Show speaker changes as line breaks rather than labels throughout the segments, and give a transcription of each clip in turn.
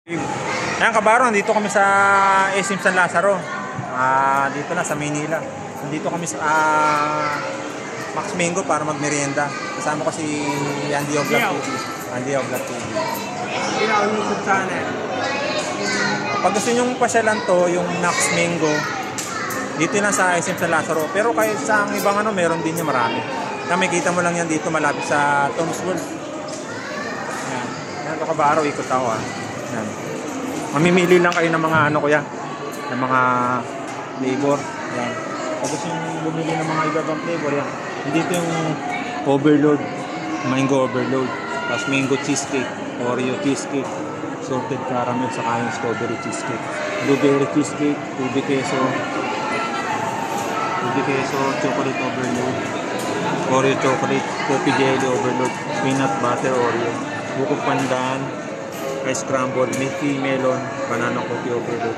Ayan kabaro, dito kami sa SM San Lazaro. Dito na sa Maynila. Nandito kami sa Max Mango para magmerienda. Kasama ko si Andy of Vlog TV. Andy of Vlog TV. Pag gusto nyo pasyalan to, yung Max Mango, dito na sa SM San Lazaro. Pero kahit sa ibang ano, meron din niya marami. Nakikita mo lang yan dito malapit sa Tom's World. Ayan. Ayan ito kabaro, ikot ako Ayan. Mamimili lang kayo ng mga ano kuya, ng mga flavor. Ayan. Pag gusto nyo bumili ng mga ibang flavor, yan. Dito yung overload, mango overload, tapos mango cheesecake, Oreo cheesecake, salted caramel, saka yung strawberry cheesecake, blueberry cheesecake, ube queso, chocolate overload, Oreo chocolate, coffee jelly overload, peanut butter Oreo, buko pandan, ice scrambled, milky melon, banana coffee overload,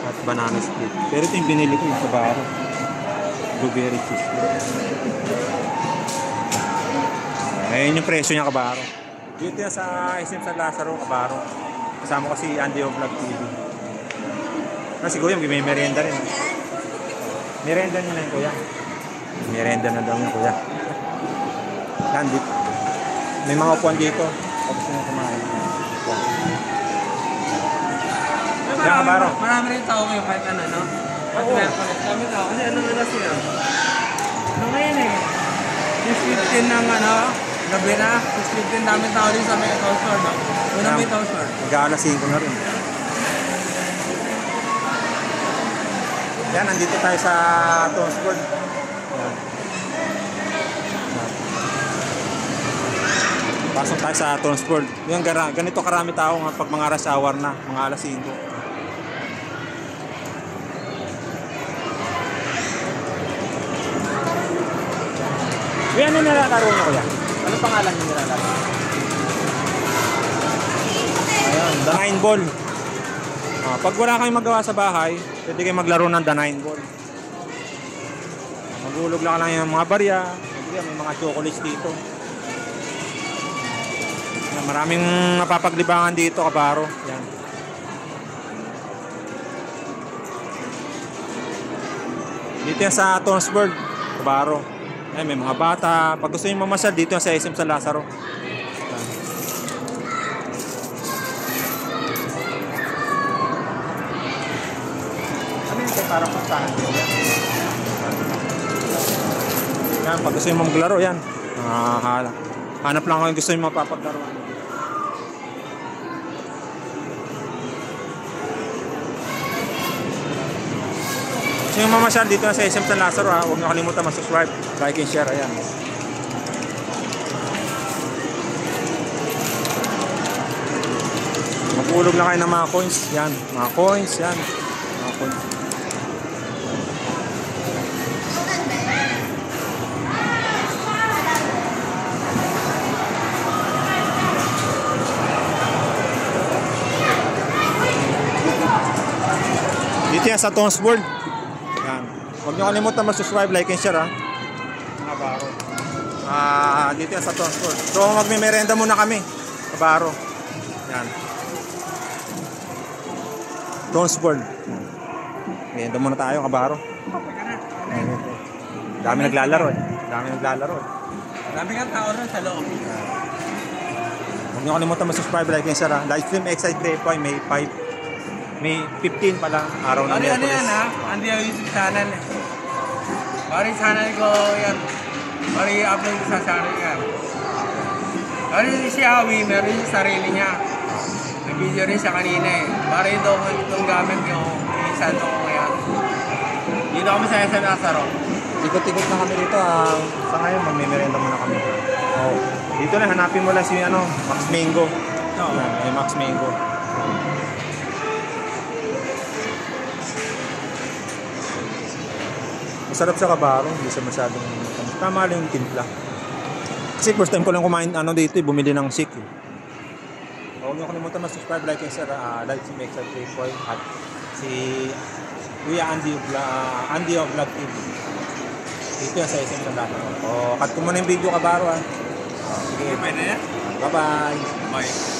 at banana split. Pero ito yung binili ko yung kabaro, blueberry cheesecake. Ayan yung presyo niya kabaro. Dito yan sa SM San Lazaro kabaro. Kasama ko si Andy of Vlog TV. Siguro yung may merienda rin. Merienda niya na yung kuya. Merienda na daw yung kuya. Yan dito. May mga upuan dito. Tapos nyo kumain. Yan kabaro.
Marami rin tao ngayon kahit ano, no? At marami tao. Kasi ano na sila? Ano ngayon eh? 6:15 ng ano, gabi na. 6:15 namin tao rin sa may town store, no? Una may town store.
Mag-aalas 5 na rin. Yan, nandito tayo sa Tom's World. Yan. Pasok tayo sa Tom's World. Yan, ganito karami tao pag mga rush hour na, mga alas 5. Yan yung nilalaro niyo kuya. Ano pangalan yung nilalaro? Ayan, the 9 ball. Pag wala kayong magawa sa bahay, pwede kayong maglaro ng the 9 ball. Magulog lang yung mga barya. May mga chocolates dito. Maraming napapaglibangan dito kabaro. Yan. Dito yan sa Tom's World kabaro. Ay, may mga bata. Pag gusto nyo mamasyal, dito sa SM San Lazaro. Ano yun? Parang puntahan nyo yan. Yan, pag gusto nyo maglaro, yan. Hanap lang kayo gusto nyo mapapaglaro. Gusto nyo mamasyal dito sa SM San Lazaro, huwag nyo kalimutan mag-subscribe, like and share. Ayan. Magulog lang kayo ng mga coins. Yan, mga coins. Yan, mga coins. Dito yan sa Tom's World. Yan. Huwag nyo kalimutan mag-subscribe, like and share mga baro. Dito yan sa Tom's World. So magme-merenda muna kami, kabaro. Yan. Tom's World. Merenda muna tayo, kabaro. Dami naglalaro eh.
Dami nga tao rin sa loob.
Huwag nyo kalimutan mag-subscribe, like and share Live stream Excite Day po ay May 15 pa lang araw ng Miyerkules.
Ano yan Andy ang YouTube channel eh. Bari channel ko yan. Bari upload sa channel yan. Bari si Awi, meron yung sarili niya. Nag-video rin siya kanina eh. Bari itong gamit yung isan ko ngayon. Dito kami sa SM Lazaro.
Ikot-ikot na kami dito. Sa ngayon, magme-merenda muna kami. Dito na, hanapin mo lang si Max Mango. May Max Mango. Masarap sa kabaro, hindi siya masyadong tama lang yung timpla. Kasi first time ko lang kumain dito, bumili ng sik. Huwag nyo kalimutan mag-subscribe, like and share, like si Mexer Playboy at si Kuya Andy of Vlog TV. Dito yan sa SM San Lazaro. Cut ko muna yung video kabaro. Sige.
Pwede na yan?
Bye-bye.
Bye.